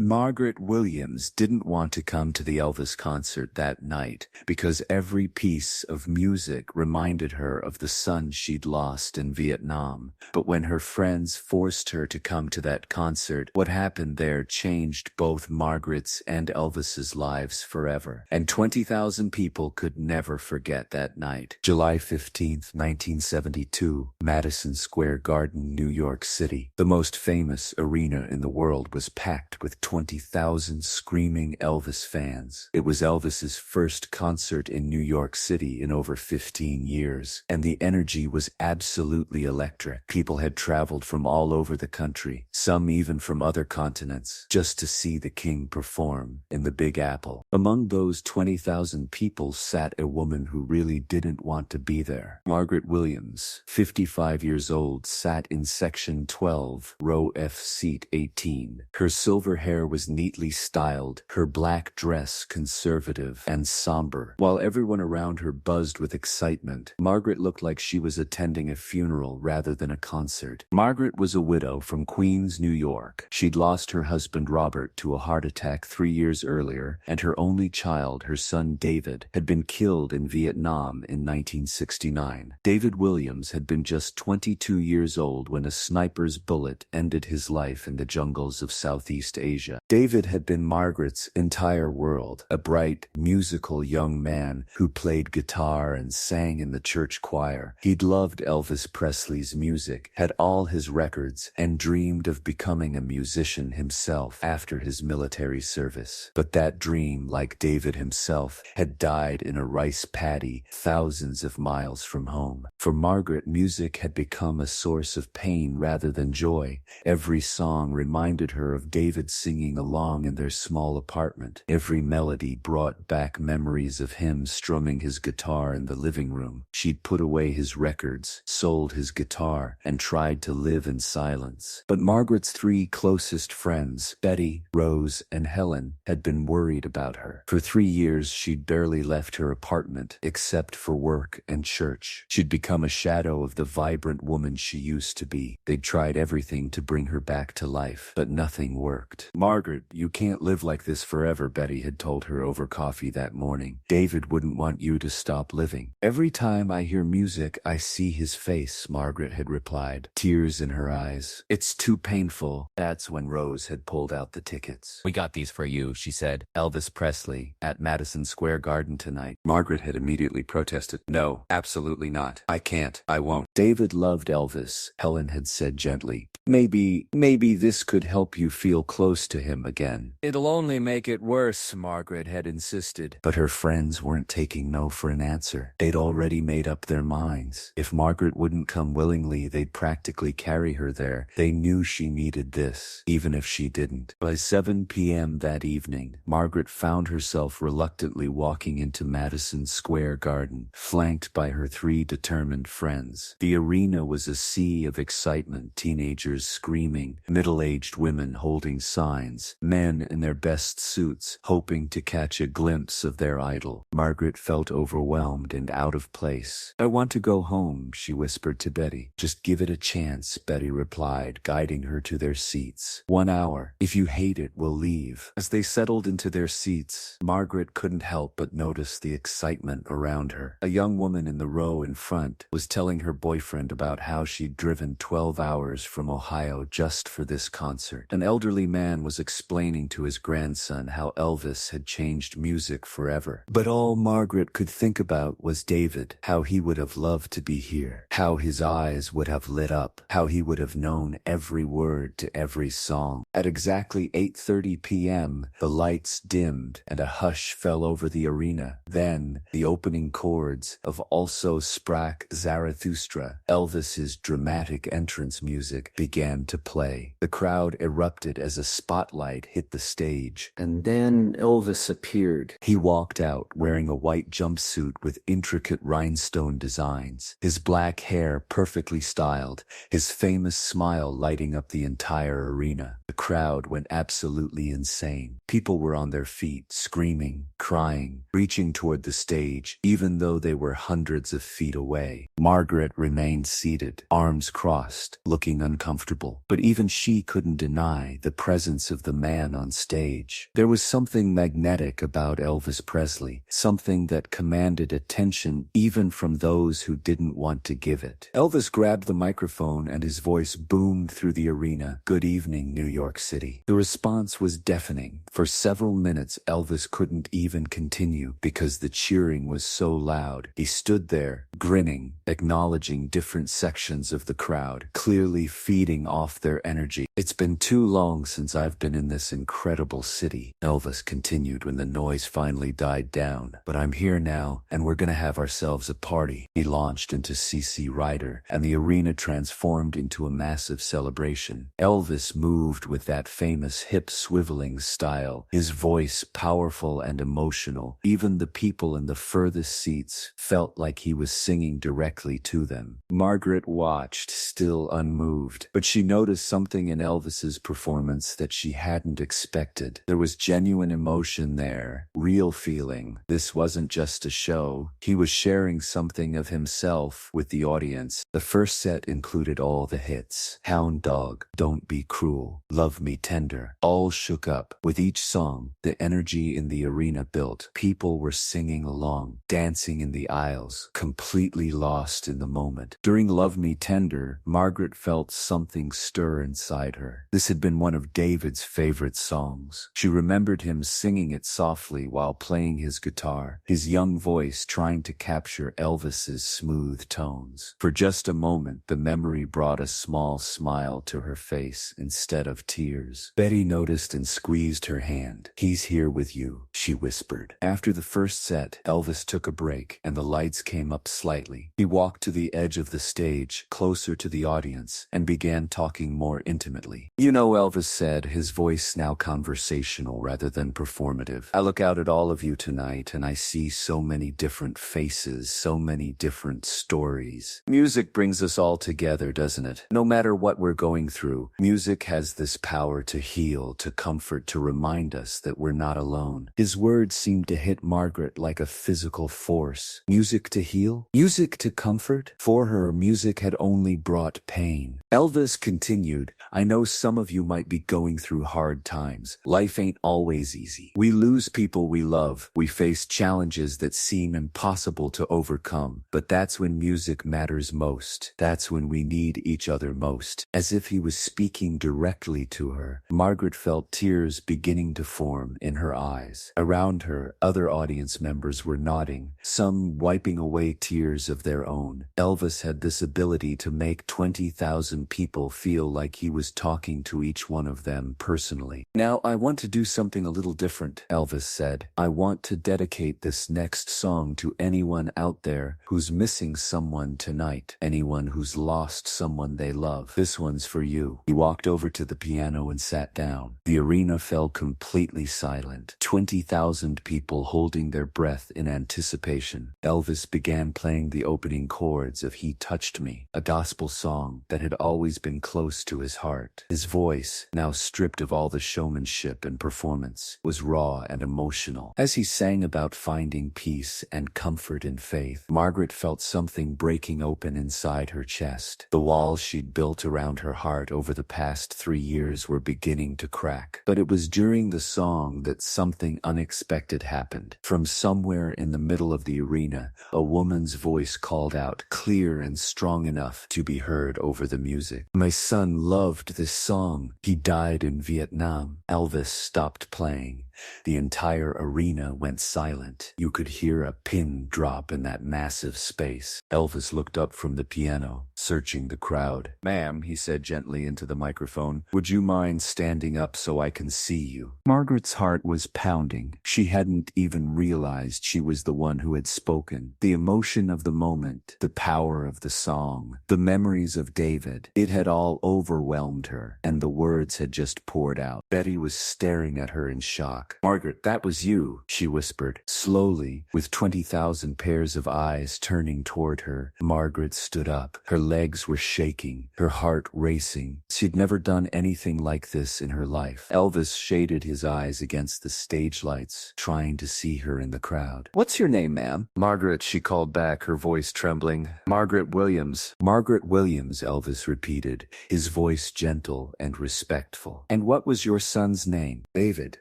Margaret Williams didn't want to come to the Elvis concert that night because every piece of music reminded her of the son she'd lost in Vietnam. But when her friends forced her to come to that concert, what happened there changed both Margaret's and Elvis's lives forever. And 20,000 people could never forget that night. July 15th, 1972, Madison Square Garden, New York City. The most famous arena in the world was packed with 20,000 screaming Elvis fans. It was Elvis's first concert in New York City in over 15 years, and the energy was absolutely electric. People had traveled from all over the country, some even from other continents, just to see the king perform in the Big Apple. Among those 20,000 people sat a woman who really didn't want to be there. Margaret Williams, 55 years old, sat in section 12, row F, seat 18. Her silver hair was neatly styled, her black dress conservative and somber. While everyone around her buzzed with excitement, Margaret looked like she was attending a funeral rather than a concert. Margaret was a widow from Queens, New York. She'd lost her husband Robert to a heart attack 3 years earlier, and her only child, her son David, had been killed in Vietnam in 1969. David Williams had been just 22 years old when a sniper's bullet ended his life in the jungles of Southeast Asia. David had been Margaret's entire world, a bright, musical young man who played guitar and sang in the church choir. He'd loved Elvis Presley's music, had all his records, and dreamed of becoming a musician himself after his military service. But that dream, like David himself, had died in a rice paddy thousands of miles from home. For Margaret, music had become a source of pain rather than joy. Every song reminded her of David singing along in their small apartment. Every melody brought back memories of him strumming his guitar in the living room. She'd put away his records, sold his guitar, and tried to live in silence. But Margaret's three closest friends, Betty, Rose, and Helen, had been worried about her. For 3 years, she'd barely left her apartment, except for work and church. She'd become a shadow of the vibrant woman she used to be. They'd tried everything to bring her back to life, but nothing worked. Margaret, you can't live like this forever, Betty had told her over coffee that morning. David wouldn't want you to stop living. Every time I hear music, I see his face, Margaret had replied, tears in her eyes. It's too painful. That's when Rose had pulled out the tickets. "We got these for you," she said. Elvis Presley at Madison Square Garden tonight. Margaret had immediately protested. No, absolutely not. I can't. I won't. David loved Elvis, Helen had said gently. Maybe this could help you feel close to him again. "It'll only make it worse," Margaret had insisted. But her friends weren't taking no for an answer. They'd already made up their minds. If Margaret wouldn't come willingly, they'd practically carry her there. They knew she needed this, even if she didn't. By 7 p.m. that evening, Margaret found herself reluctantly walking into Madison Square Garden, flanked by her 3 determined friends. The arena was a sea of excitement, teenagers screaming, middle-aged women holding signs, men in their best suits, hoping to catch a glimpse of their idol. Margaret felt overwhelmed and out of place. I want to go home, she whispered to Betty. Just give it a chance, Betty replied, guiding her to their seats. 1 hour. If you hate it, we'll leave. As they settled into their seats, Margaret couldn't help but notice the excitement around her. A young woman in the row in front was telling her boyfriend about how she'd driven 12 hours from Ohio just for this concert. An elderly man was explaining to his grandson how Elvis had changed music forever. But all Margaret could think about was David, how he would have loved to be here, how his eyes would have lit up, how he would have known every word to every song. At exactly 8:30 p.m., the lights dimmed and a hush fell over the arena. Then, the opening chords of Also Sprach Zarathustra, Elvis's dramatic entrance music, began to play. The crowd erupted as a spotlight hit the stage. And then Elvis appeared. He walked out wearing a white jumpsuit with intricate rhinestone designs, his black hair perfectly styled, his famous smile lighting up the entire arena. The crowd went absolutely insane. People were on their feet, screaming, crying, reaching toward the stage, even though they were hundreds of feet away. Margaret remained seated, arms crossed, looking uncomfortable. But even she couldn't deny the presence presence of the man on stage. There was something magnetic about Elvis Presley, something that commanded attention even from those who didn't want to give it. Elvis grabbed the microphone and his voice boomed through the arena. "Good evening, New York City." The response was deafening. For several minutes, Elvis couldn't even continue because the cheering was so loud. He stood there, grinning, acknowledging different sections of the crowd, clearly feeding off their energy. "It's been too long since I've been in this incredible city," Elvis continued when the noise finally died down. "But I'm here now, and we're gonna have ourselves a party." He launched into CC Rider, and the arena transformed into a massive celebration. Elvis moved with that famous hip swiveling style, his voice powerful and emotional. Even the people in the furthest seats felt like he was singing directly to them. Margaret watched, still unmoved, but she noticed something in Elvis's performance that she hadn't expected. There was genuine emotion there, real feeling. This wasn't just a show. He was sharing something of himself with the audience. The first set included all the hits: Hound Dog, Don't Be Cruel, Love Me Tender. All shook up. With each song, the energy in the arena built. People were singing along, dancing in the aisles, completely lost in the moment. During Love Me Tender, Margaret felt something stir inside her. This had been one of David's favorite songs. She remembered him singing it softly while playing his guitar, his young voice trying to capture Elvis's smooth tones. For just a moment, the memory brought a small smile to her face instead of tears. Betty noticed and squeezed her hand. "He's here with you," she whispered. After the first set, Elvis took a break, and the lights came up slightly. He walked to the edge of the stage, closer to the audience, and began talking more intimately. "You know," Elvis said, his voice now conversational rather than performative, "I look out at all of you tonight and I see so many different faces, so many different stories. Music brings us all together, doesn't it? No matter what we're going through, music has this power to heal, to comfort, to remind us that we're not alone." His words seemed to hit Margaret like a physical force. Music to heal? Music to comfort? For her, music had only brought pain. Elvis continued, "I know some of you might be going through hard times. Life ain't always easy. We lose people we love. We face challenges that seem impossible to overcome. But that's when music matters most. That's when we need each other most." As if he was speaking directly to her, Margaret felt tears beginning to form in her eyes. Around her, other audience members were nodding, some wiping away tears of their own. Elvis had this ability to make 20,000 people feel like he was talking to each one of them personally. "Now I want to do something a little different," Elvis said. "I want to dedicate this next song to anyone out there who's missing someone tonight, anyone who's lost someone they love. This one's for you." He walked over to the piano and sat down. The arena fell completely silent. 20,000 people holding their breath in anticipation. Elvis began playing the opening chords of He Touched Me, a gospel song that had always been close to his heart. His voice, now stripped of all the showmanship and performance, was raw and emotional. As he sang about finding peace and comfort in faith, Margaret felt something breaking open inside her chest. The walls she'd built around her heart over the past 3 years were beginning to crack. But it was during the song that something unexpected happened. From somewhere in the middle of the arena, a woman's voice called out, clear and strong enough to be heard over the music. "My son loved this song. He died in Vietnam." Elvis stopped playing. The entire arena went silent. You could hear a pin drop in that massive space. Elvis looked up from the piano, searching the crowd. "Ma'am," he said gently into the microphone, "would you mind standing up so I can see you?" Margaret's heart was pounding. She hadn't even realized she was the one who had spoken. The emotion of the moment, the power of the song, the memories of David, it had all overwhelmed her, and the words had just poured out. Betty was staring at her in shock. shock. "Margaret, that was you," she whispered. Slowly, with 20,000 pairs of eyes turning toward her, Margaret stood up. Her legs were shaking, her heart racing. She'd never done anything like this in her life. Elvis shaded his eyes against the stage lights, trying to see her in the crowd. "What's your name, ma'am?" "Margaret," she called back, her voice trembling. "Margaret Williams." "Margaret Williams," Elvis repeated, his voice gentle and respectful. "And what was your son's name?" "David,"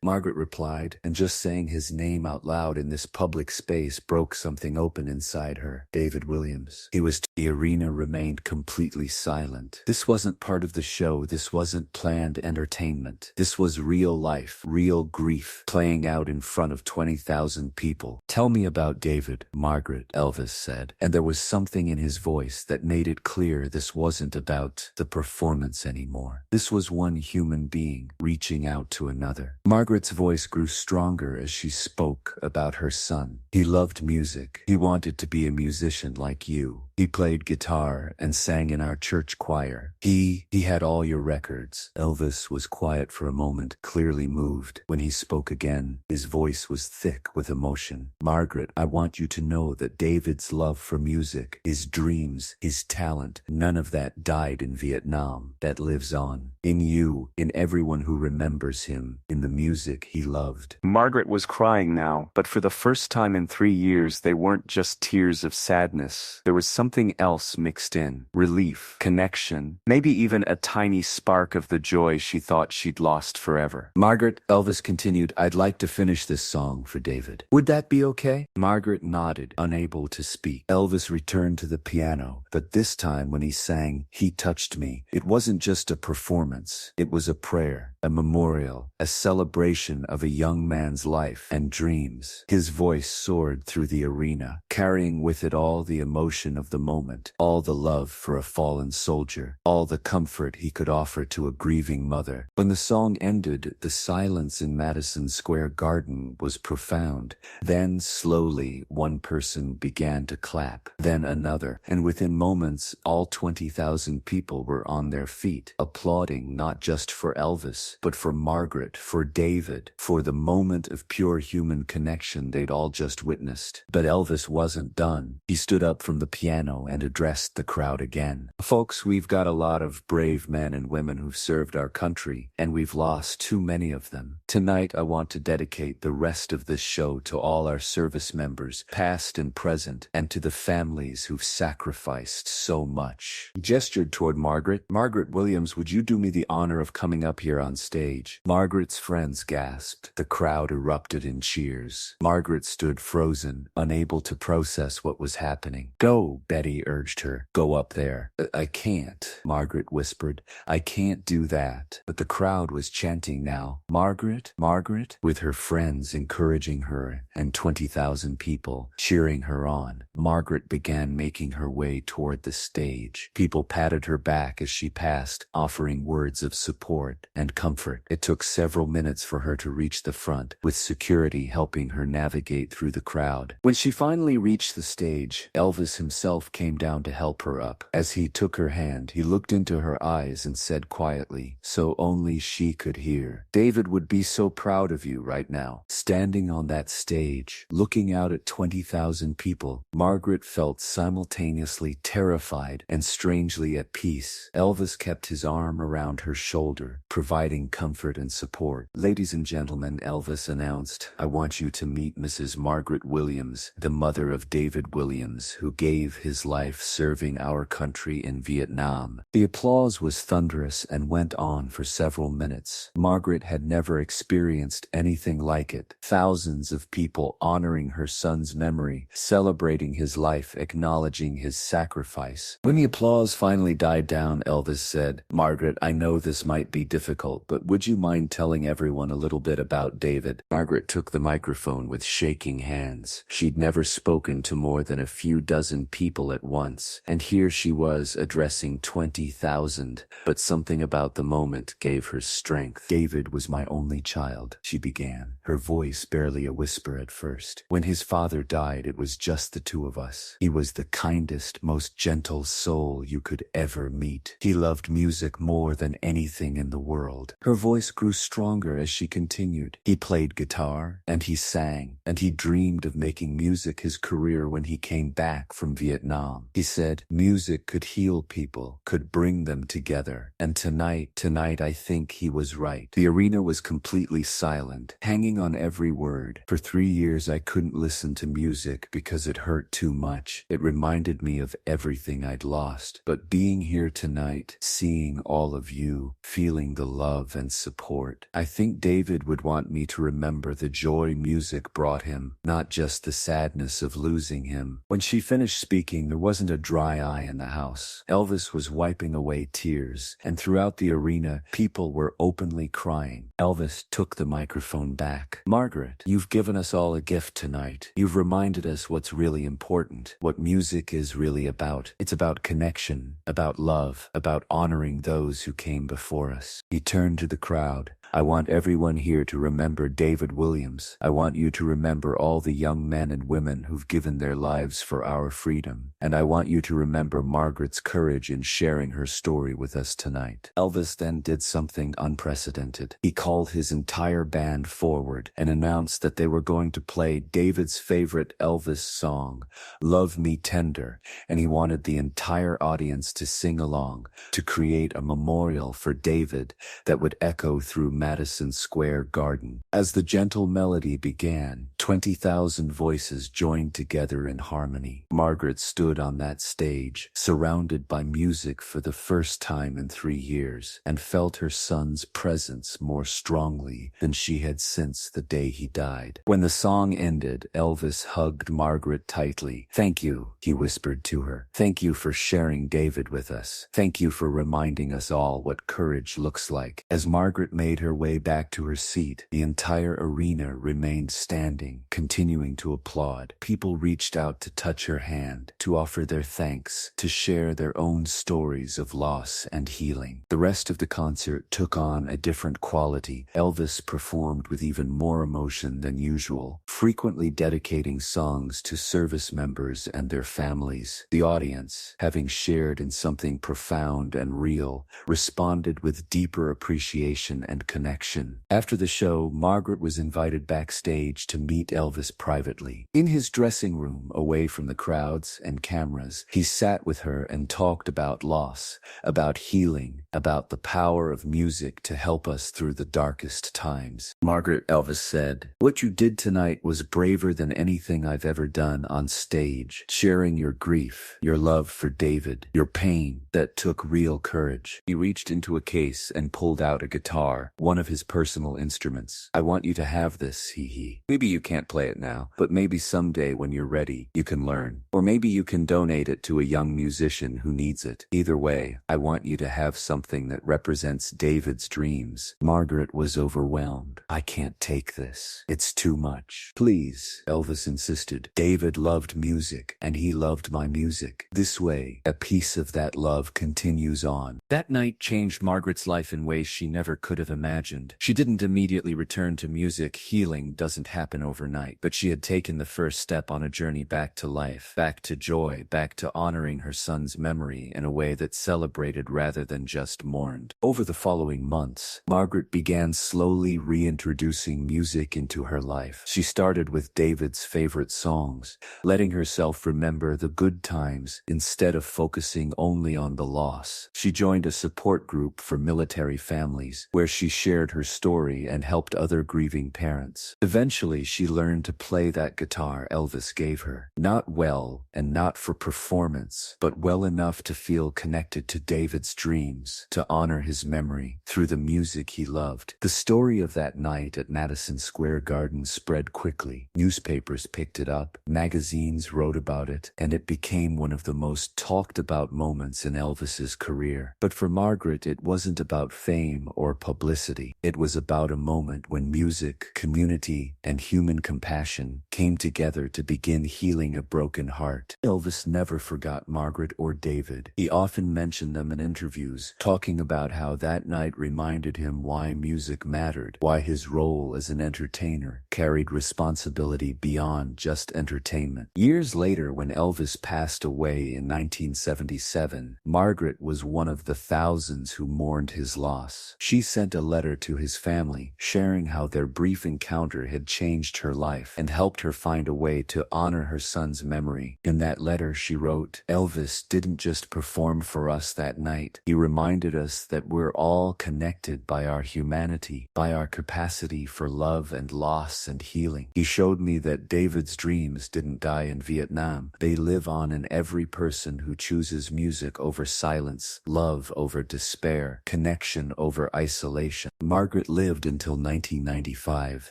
Margaret replied, and just saying his name out loud in this public space broke something open inside her. David Williams. He was. The arena remained completely silent. This wasn't part of the show. This wasn't planned entertainment. This was real life, real grief, playing out in front of 20,000 people. "Tell me about David, Margaret," Elvis said, and there was something in his voice that made it clear this wasn't about the performance anymore. This was one human being reaching out to another. Margaret's voice grew stronger as she spoke about her son. "He loved music. He wanted to be a musician like you. He played guitar and sang in our church choir. He had all your records." Elvis was quiet for a moment, clearly moved. When he spoke again, his voice was thick with emotion. "Margaret, I want you to know that David's love for music, his dreams, his talent, none of that died in Vietnam. That lives on. In you, in everyone who remembers him, in the music he loved." Margaret was crying now, but for the first time in 3 years, they weren't just tears of sadness. There was something else mixed in. Relief, connection, maybe even a tiny spark of the joy she thought she'd lost forever. "Margaret," Elvis continued, "I'd like to finish this song for David. Would that be okay?" Margaret nodded, unable to speak. Elvis returned to the piano, but this time when he sang, "He Touched Me," it wasn't just a performance. It was a prayer, a memorial, a celebration of a young man's life and dreams. His voice soared through the arena, carrying with it all the emotion of the moment, all the love for a fallen soldier, all the comfort he could offer to a grieving mother. When the song ended, the silence in Madison Square Garden was profound. Then, slowly, one person began to clap, then another, and within moments, all 20,000 people were on their feet, applauding not just for Elvis, but for Margaret, for David, for the moment of pure human connection they'd all just witnessed. But Elvis wasn't done. He stood up from the piano and addressed the crowd again. "Folks, we've got a lot of brave men and women who've served our country, and we've lost too many of them. Tonight, I want to dedicate the rest of this show to all our service members, past and present, and to the families who've sacrificed so much." He gestured toward Margaret. "Margaret Williams, would you do me the honor of coming up here on stage?" Margaret's friends gasped. The crowd erupted in cheers. Margaret stood frozen, unable to process what was happening. "Go," Betty urged her. "Go up there." I can't," Margaret whispered. "I can't do that." But the crowd was chanting now, "Margaret, Margaret," with her friends encouraging her and 20,000 people cheering her on. Margaret began making her way toward the stage. People patted her back as she passed, offering words of support and comfort. It took several minutes for her to reach the front, with security helping her navigate through the crowd. When she finally reached the stage, Elvis himself came down to help her up. As he took her hand, he looked into her eyes and said quietly, so only she could hear, "David would be so proud of you right now." Standing on that stage, looking out at 20,000 people, Margaret felt simultaneously terrified and strangely at peace. Elvis kept his arm around her shoulder, providing comfort and support. "Ladies and gentlemen," Elvis announced, "I want you to meet Mrs. Margaret Williams, the mother of David Williams, who gave his life serving our country in Vietnam." The applause was thunderous and went on for several minutes. Margaret had never experienced anything like it. Thousands of people honoring her son's memory, celebrating his life, acknowledging his sacrifice. When the applause finally died down, Elvis said, "Margaret, I know this might be difficult, but would you mind telling everyone a little bit about David?" Margaret took the microphone with shaking hands. She'd never spoken to more than a few dozen people at once, and here she was addressing 20,000, but something about the moment gave her strength. "David was my only child," she began, her voice barely a whisper at first. "When his father died, it was just the two of us. He was the kindest, most gentle soul you could ever meet. He loved music more than anything in the world. Her voice grew stronger as she continued. He played guitar, and he sang, and he dreamed of making music his career when he came back from Vietnam. He said, music could heal people, could bring them together. And tonight I think he was right. The arena was completely silent, hanging on every word. For 3 years I couldn't listen to music because it hurt too much. It reminded me of everything I'd lost. But being here tonight, seeing all of you, feeling the love and support, I think David would want me to remember the joy music brought him, not just the sadness of losing him. When she finished speaking, there wasn't a dry eye in the house. Elvis was wiping away tears, and throughout the arena, people were openly crying. Elvis took the microphone back. Margaret, you've given us all a gift tonight. You've reminded us what's really important, what music is really about. It's about connection, about love, about honoring those who came before us. He turned to the crowd. I want everyone here to remember David Williams. I want you to remember all the young men and women who've given their lives for our freedom. And I want you to remember Margaret's courage in sharing her story with us tonight. Elvis then did something unprecedented. He called his entire band forward and announced that they were going to play David's favorite Elvis song, Love Me Tender, and he wanted the entire audience to sing along, to create a memorial for David that would echo through Madison Square Garden. As the gentle melody began, 20,000 voices joined together in harmony. Margaret stood on that stage, surrounded by music for the first time in 3 years, and felt her son's presence more strongly than she had since the day he died. When the song ended, Elvis hugged Margaret tightly. "Thank you," he whispered to her. "Thank you for sharing David with us. Thank you for reminding us all what courage looks like." As Margaret made her way back to her seat, the entire arena remained standing, continuing to applaud. People reached out to touch her hand, to offer their thanks, to share their own stories of loss and healing. The rest of the concert took on a different quality. Elvis performed with even more emotion than usual, frequently dedicating songs to service members and their families. The audience, having shared in something profound and real, responded with deeper appreciation and connection. After the show, Margaret was invited backstage to meet Elvis privately. In his dressing room, away from the crowds and cameras, he sat with her and talked about loss, about healing, about the power of music to help us through the darkest times. Margaret, Elvis said, "What you did tonight was braver than anything I've ever done on stage. Sharing your grief, your love for David, your pain, that took real courage." He reached into a case and pulled out a guitar, one of his personal instruments. "I want you to have this, he. Maybe you can't play it now, but maybe someday when you're ready, you can learn. Or maybe you can donate it to a young musician who needs it. Either way, I want you to have something that represents David's dreams." Margaret was overwhelmed. "I can't take this. It's too much." "Please," Elvis insisted. "David loved music, and he loved my music. This way, a piece of that love continues on." That night changed Margaret's life in ways she never could have imagined. She didn't immediately return to music. Healing doesn't happen overnight, but she had taken the first step on a journey back to life, back to joy, back to honoring her son's memory in a way that celebrated rather than just mourned. Over the following months, Margaret began slowly reintroducing music into her life. She started with David's favorite songs, letting herself remember the good times instead of focusing only on the loss. She joined a support group for military families, where she shared her story and helped other grieving parents. Eventually, she learned to play that guitar Elvis gave her. Not well, and not for performance, but well enough to feel connected to David's dreams, to honor his memory through the music he loved. The story of that night at Madison Square Garden spread quickly. Newspapers picked it up, magazines wrote about it, and it became one of the most talked about moments in Elvis's career. But for Margaret, it wasn't about fame or publicity. It was about a moment when music, community, and human compassion came together to begin healing a broken heart. Elvis never forgot Margaret or David. He often mentioned them in interviews, talking about how that night reminded him why music mattered, why his role as an entertainer carried responsibility beyond just entertainment. Years later, when Elvis passed away in 1977, Margaret was one of the thousands who mourned his loss. She sent a letter to his family, sharing how their brief encounter had changed her life and helped her find a way to honor her son's memory. In that letter, she wrote, "Elvis didn't just perform for us that night. He reminded us that we're all connected by our humanity, by our capacity for love and loss and healing. He showed me that David's dreams didn't die in Vietnam. They live on in every person who chooses music over silence, love over despair, connection over isolation." Margaret lived until 1995,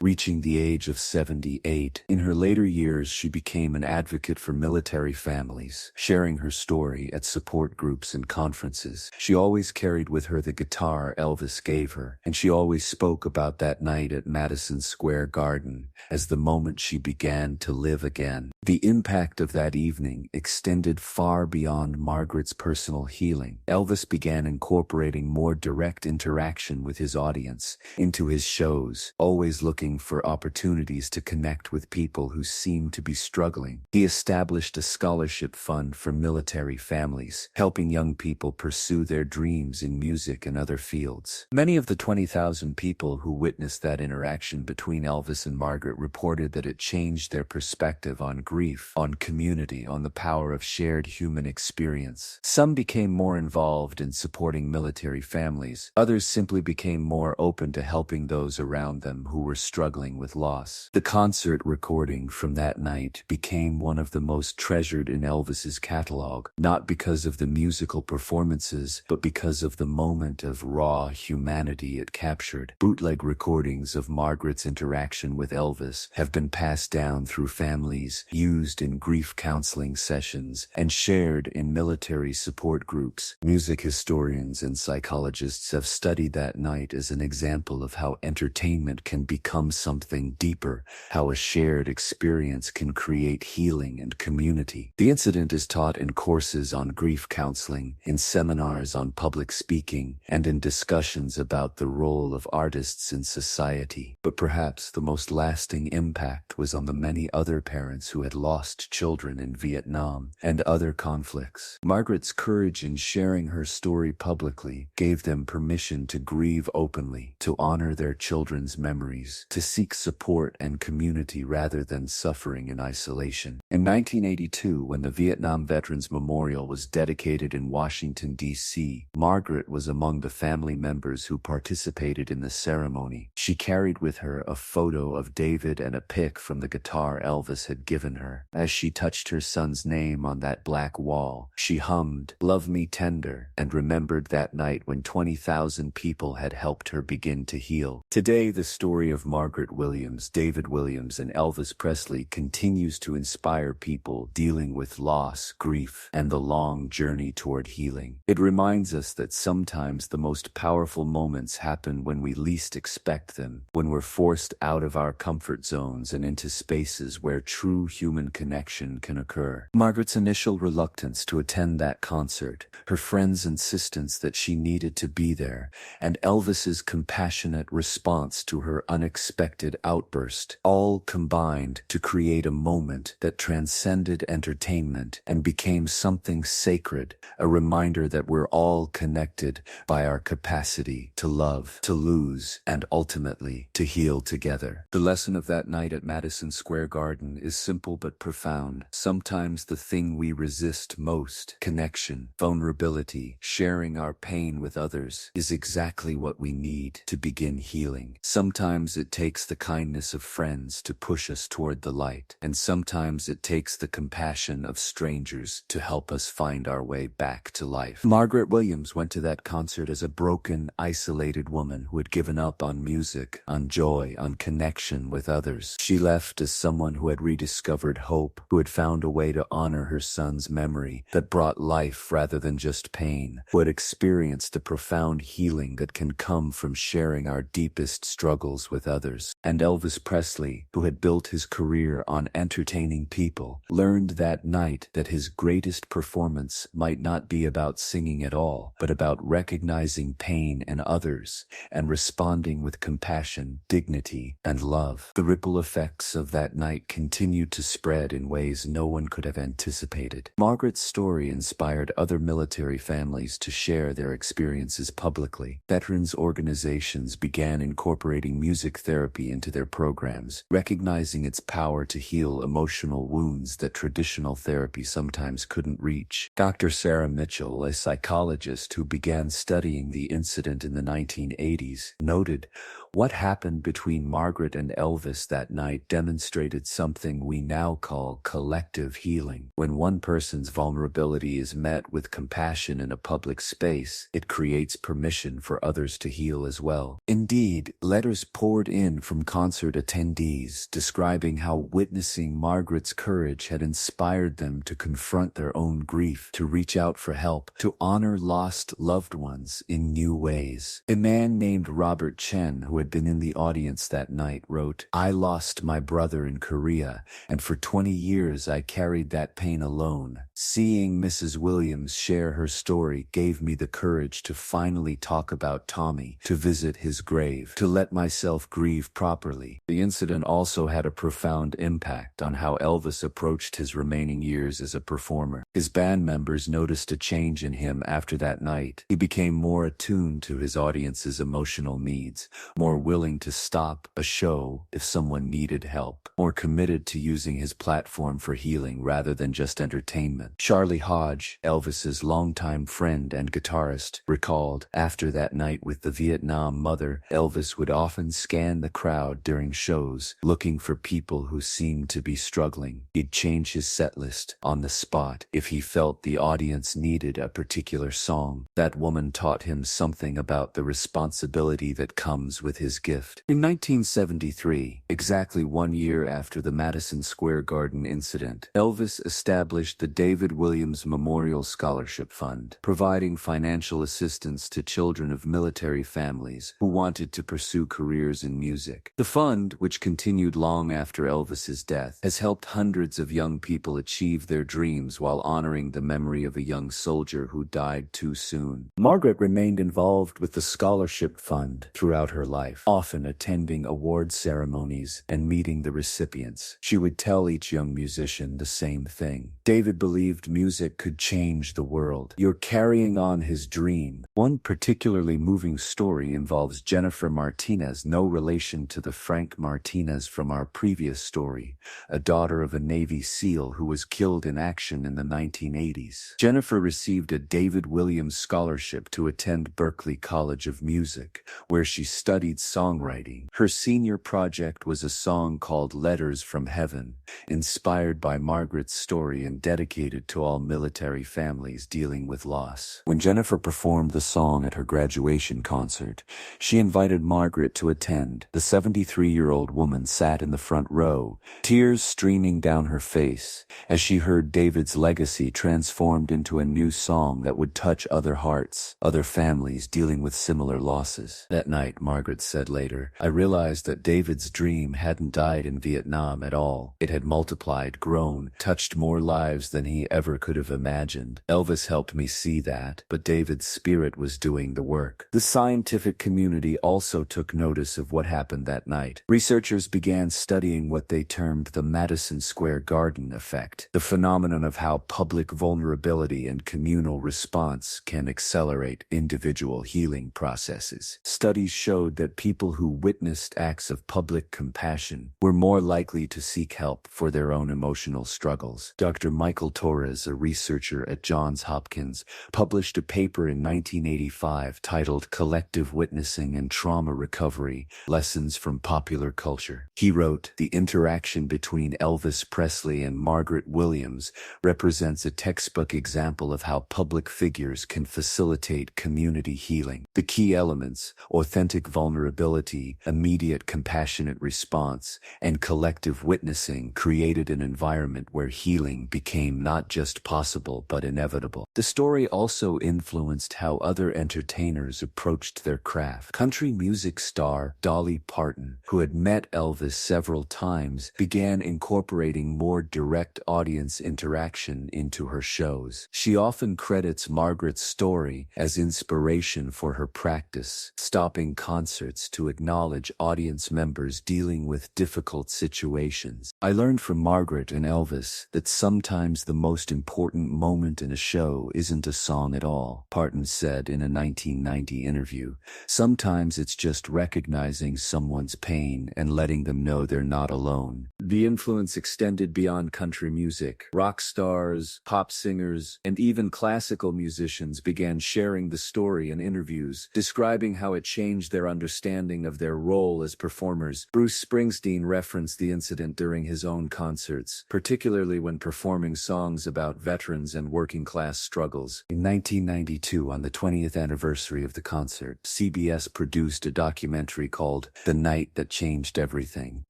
reaching the age of 78. In her later years, she became an advocate for military families, sharing her story at support groups and conferences. She always carried with her the guitar Elvis gave her, and she always spoke about that night at Madison Square Garden as the moment she began to live again. The impact of that evening extended far beyond Margaret's personal healing. Elvis began incorporating more direct interaction with his audience into his shows, always looking for opportunities to connect with people who seemed to be struggling. He established a scholarship fund for military families, helping young people pursue their dreams in music and other fields. Many of the 20,000 people who witnessed that interaction between Elvis and Margaret reported that it changed their perspective on grief, on community, on the power of shared human experience. Some became more involved in supporting military families. Others simply became more open to helping those around them who were struggling with loss. The concert recording from that night became one of the most treasured in Elvis's catalog, not because of the musical performances, but because of the moment of raw humanity it captured. Bootleg recordings of Margaret's interaction with Elvis have been passed down through families, used in grief counseling sessions, and shared in military support groups. Music historians and psychologists have studied that night as an example of how entertainment can become something deeper, how a shared experience can create healing and community. The incident is taught in courses on grief counseling, in seminars on public speaking, and in discussions about the role of artists in society. But perhaps the most lasting impact was on the many other parents who had lost children in Vietnam and other conflicts. Margaret's courage in sharing her story publicly gave them permission to grieve openly, to honor their children's memories, to seek support and community rather than suffering in isolation. In 1982, when the Vietnam Veterans Memorial was dedicated in Washington, D.C., Margaret was among the family members who participated in the ceremony. She carried with her a photo of David and a pic from the guitar Elvis had given her. As she touched her son's name on that black wall, she hummed, "Love Me Tender," and remembered that night when 20,000 people had helped her begin to heal. Today, the story of Margaret Williams, David Williams, and Elvis Presley continues to inspire people dealing with loss, grief, and the long journey toward healing. It reminds us that sometimes the most powerful moments happen when we least expect them, when we're forced out of our comfort zones and into spaces where true human connection can occur. Margaret's initial reluctance to attend that concert, her friend's insistence that she needed to be there, and Elvis's compassionate response to her unexpected outburst, all combined to create a moment that transcended entertainment and became something sacred, a reminder that we're all connected by our capacity to love, to lose, and ultimately to heal together. The lesson of that night at Madison Square Garden is simple but profound. Sometimes the thing we resist most, connection, vulnerability, sharing our pain with others, is exactly what we need to begin healing. Sometimes it takes the kindness of friends to push us toward the light, and sometimes it takes the compassion of strangers to help us find our way back to life. Margaret Williams went to that concert as a broken, isolated woman who had given up on music, on joy, on connection with others. She left as someone who had rediscovered hope, who had found a way to honor her son's memory that brought life rather than just pain, who had experienced a profound healing that can come from sharing our deepest struggles with others. And Elvis Presley, who had built his career on entertaining people, learned that night that his greatest performance might not be about singing at all, but about recognizing pain in others and responding with compassion, dignity, and love. love. The ripple effects of that night continued to spread in ways no one could have anticipated. Margaret's story inspired other military families to share their experiences publicly. Veterans organizations began incorporating music therapy into their programs, recognizing its power to heal emotional wounds that traditional therapy sometimes couldn't reach. Dr. Sarah Mitchell, a psychologist who began studying the incident in the 1980s, noted, "What happened between Margaret and Elvis that night demonstrated something we now call collective healing. When one person's vulnerability is met with compassion in a public space, it creates permission for others to heal as well." Indeed, letters poured in from concert attendees describing how witnessing Margaret's courage had inspired them to confront their own grief, to reach out for help, to honor lost loved ones in new ways. A man named Robert Chen, who had been in the audience that night, wrote, "I lost my brother in Korea, and for 20 years I carried that pain alone. Seeing Mrs. Williams share her story gave me the courage to finally talk about Tommy, to visit his grave, to let myself grieve properly." The incident also had a profound impact on how Elvis approached his remaining years as a performer. His band members noticed a change in him after that night. He became more attuned to his audience's emotional needs, more willing to stop a show if someone needed help, more committed to using his platform for healing rather than just entertainment. Charlie Hodge, Elvis's longtime friend and guitarist, recalled, "After that night with the Vietnam mother, Elvis would often scan the crowd during shows, looking for people who seemed to be struggling. He'd change his set list on the spot if he felt the audience needed a particular song. That woman taught him something about the responsibility that comes with his gift." In 1973, exactly 1 year after the Madison Square Garden incident, Elvis established the David Williams Memorial Scholarship Fund, providing financial assistance to children of military families who wanted to pursue careers in music. The fund, which continued long after Elvis's death, has helped hundreds of young people achieve their dreams while honoring the memory of a young soldier who died too soon. Margaret remained involved with the scholarship fund throughout her life, often attending award ceremonies and meeting the recipients. She would tell each young musician the same thing. David believed music could change the world. "You're carrying on his dream." One particularly moving story involves Jennifer Martinez, no relation to the Frank Martinez from our previous story, a daughter of a Navy SEAL who was killed in action in the 1980s. Jennifer received a David Williams scholarship to attend Berklee College of Music, where she studied songwriting. Her senior project was a song called "Letters from Heaven," inspired by Margaret's story and dedicated to all military families dealing with loss. When Jennifer performed the song at her graduation concert, she invited Margaret to attend. The 73-year-old woman sat in the front row, tears streaming down her face, as she heard David's legacy transformed into a new song that would touch other hearts, other families dealing with similar losses. That night, Margaret said later, "I realized that David's dream hadn't died in Vietnam at all. It had multiplied, grown, touched more lives than he ever could have imagined. Elvis helped me see that, but David's spirit was doing the work." The scientific community also took notice of what happened that night. Researchers began studying what they termed the Madison Square Garden effect, the phenomenon of how public vulnerability and communal response can accelerate individual healing processes. Studies showed that people who witnessed acts of public compassion were more likely to seek help for their own emotional struggles. Dr. Michael Torres, a researcher at Johns Hopkins, published a paper in 1985 titled "Collective Witnessing and Trauma Recovery: Lessons from Popular Culture." He wrote, "The interaction between Elvis Presley and Margaret Williams represents a textbook example of how public figures can facilitate community healing. The key elements, authentic vulnerability, immediate compassionate response, and collective witnessing, created an environment where healing became not just possible but inevitable." The story also influenced how other entertainers approached their craft. Country music star Dolly Parton, who had met Elvis several times, began incorporating more direct audience interaction into her shows. She often credits Margaret's story as inspiration for her practice, stopping concerts concerts to acknowledge audience members dealing with difficult situations. I learned from Margaret and Elvis that sometimes the most important moment in a show isn't a song at all, Parton said in a 1990 interview. Sometimes it's just recognizing someone's pain and letting them know they're not alone. The influence extended beyond country music. Rock stars, pop singers, and even classical musicians began sharing the story in interviews, describing how it changed their understanding of their role as performers. Bruce Springsteen referenced the incident during his own concerts, particularly when performing songs about veterans and working-class struggles. In 1992, on the 20th anniversary of the concert, CBS produced a documentary called The Night That Changed Everything,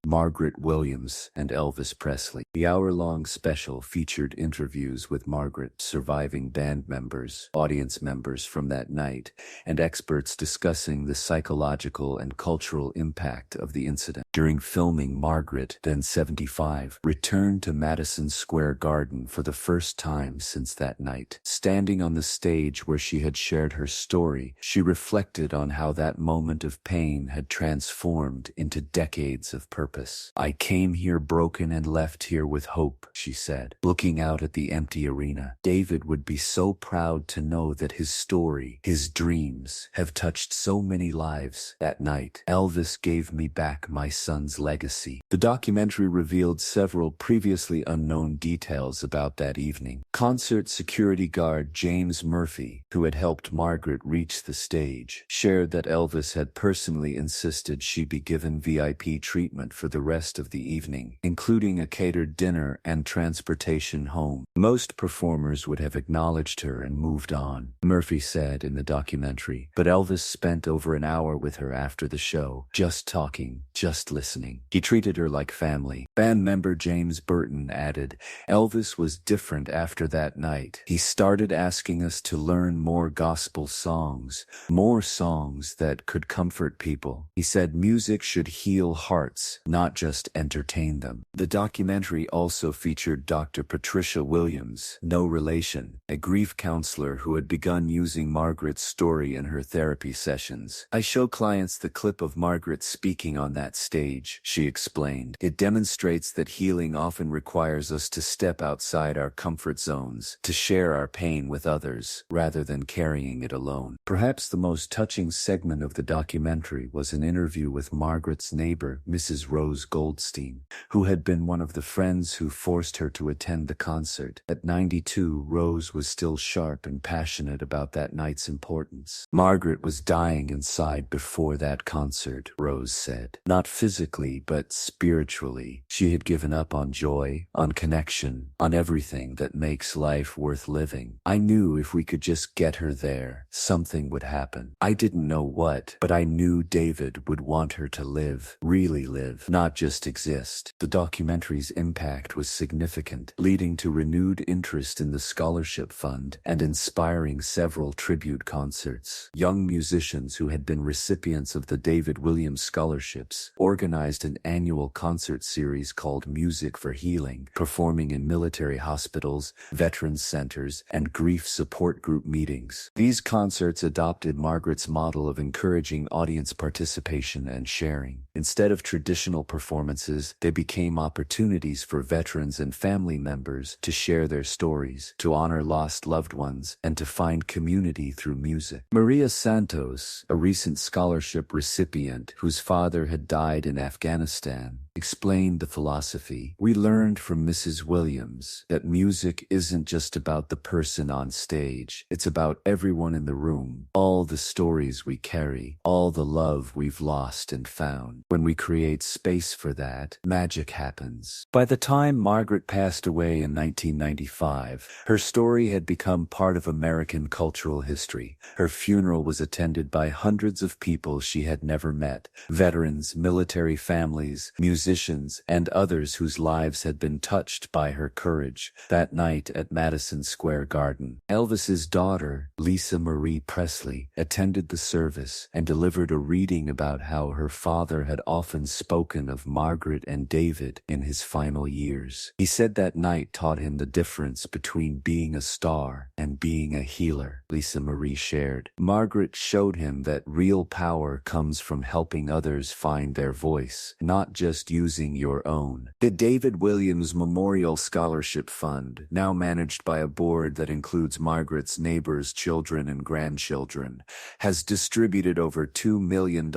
Margaret Williams and Elvis Presley. The hour-long special featured interviews with Margaret, surviving band members, audience members from that night, and experts discussing the psychological and cultural impact of the incident. During filming, Margaret, then 75, returned to Madison Square Garden for the first time since that night. Standing on the stage where she had shared her story, she reflected on how that moment of pain had transformed into decades of purpose. "I came here broken and left here with hope," she said, looking out at the empty arena. "David would be so proud to know that his story, his dreams, have touched so many lives. That night, Elvis gave me back my son's legacy." The documentary revealed several previously unknown details about that evening. Concert security guard James Murphy, who had helped Margaret reach the stage, shared that Elvis had personally insisted she be given VIP treatment for the rest of the evening, including a catered dinner and transportation home. "Most performers would have acknowledged her and moved on," Murphy said in the documentary, but Elvis spent over an hour with her after the show, just talking, just listening. He treated her like family. Band member James Burton added, "Elvis was different after that night. He started asking us to learn more gospel songs, more songs that could comfort people. He said music should heal hearts, not just entertain them." The documentary also featured Dr. Patricia Williams, no relation, a grief counselor who had begun using Margaret's story in her therapy sessions. "I show clients the clip of Margaret speaking on that stage," she explained. "It demonstrates that healing often requires us to step outside our comfort zones, to share our pain with others, rather than carrying it alone." Perhaps the most touching segment of the documentary was an interview with Margaret's neighbor, Mrs. Rose Goldstein, who had been one of the friends who forced her to attend the concert. At 92, Rose was still sharp and passionate about that night's importance. "Margaret was dying inside before that concert," Rose said. "Not physically, but spiritually. She had given up on joy, on connection, on everything that makes life worth living. I knew if we could just get her there, something would happen. I didn't know what, but I knew David would want her to live, really live, not just exist." The documentary's impact was significant, leading to renewed interest in the scholarship fund and inspiring several tribute concerts. Young musicians who had been recipients of the David Williams scholarships organized an annual concert series called Music for Healing, performing in military hospitals, veterans centers, and grief support group meetings. These concerts adopted Margaret's model of encouraging audience participation and sharing. Instead of traditional performances, they became opportunities for veterans and family members to share their stories, to honor lost loved ones, and to find community through music. Maria Santos, a recent scholarship recipient whose father had died in Afghanistan, explained the philosophy. "We learned from Mrs. Williams that music isn't just about the person on stage. It's about everyone in the room, all the stories we carry, all the love we've lost and found. When we create space for that, magic happens." By the time Margaret passed away in 1995, her story had become part of American cultural history. Her funeral was attended by hundreds of people she had never met: veterans, military families, musicians, musicians, and others whose lives had been touched by her courage. That night at Madison Square Garden, Elvis's daughter, Lisa Marie Presley, attended the service and delivered a reading about how her father had often spoken of Margaret and David in his final years. He said that night taught him the difference between being a star and being a healer, Lisa Marie shared. Margaret showed him that real power comes from helping others find their voice, not just using your own. The David Williams Memorial Scholarship Fund, now managed by a board that includes Margaret's neighbors' children and grandchildren, has distributed over $2 million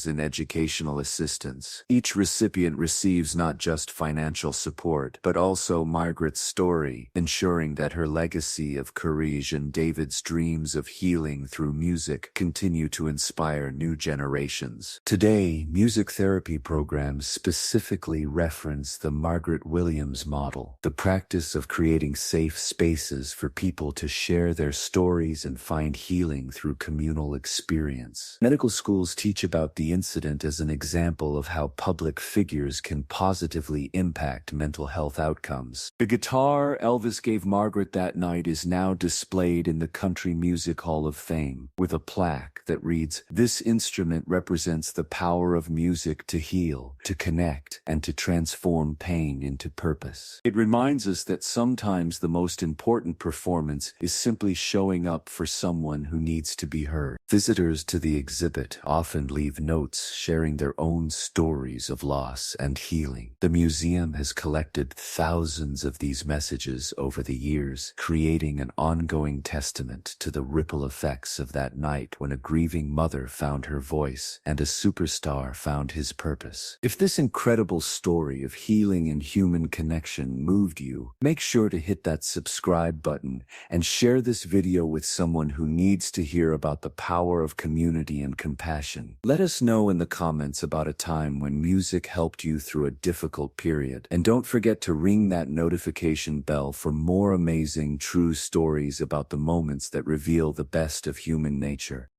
in educational assistance. Each recipient receives not just financial support, but also Margaret's story, ensuring that her legacy of courage and David's dreams of healing through music continue to inspire new generations. Today, music therapy programs specifically reference the Margaret Williams model, the practice of creating safe spaces for people to share their stories and find healing through communal experience. Medical schools teach about the incident as an example of how public figures can positively impact mental health outcomes. The guitar Elvis gave Margaret that night is now displayed in the Country Music Hall of Fame, with a plaque that reads, "This instrument represents the power of music to heal, to connect, and to transform pain into purpose." It reminds us that sometimes the most important performance is simply showing up for someone who needs to be heard. Visitors to the exhibit often leave notes sharing their own stories of loss and healing. The museum has collected thousands of these messages over the years, creating an ongoing testament to the ripple effects of that night when a grieving mother found her voice and a superstar found his purpose. If this incredible story of healing and human connection moved you, make sure to hit that subscribe button and share this video with someone who needs to hear about the power of community and compassion. Let us know in the comments about a time when music helped you through a difficult period. And don't forget to ring that notification bell for more amazing true stories about the moments that reveal the best of human nature.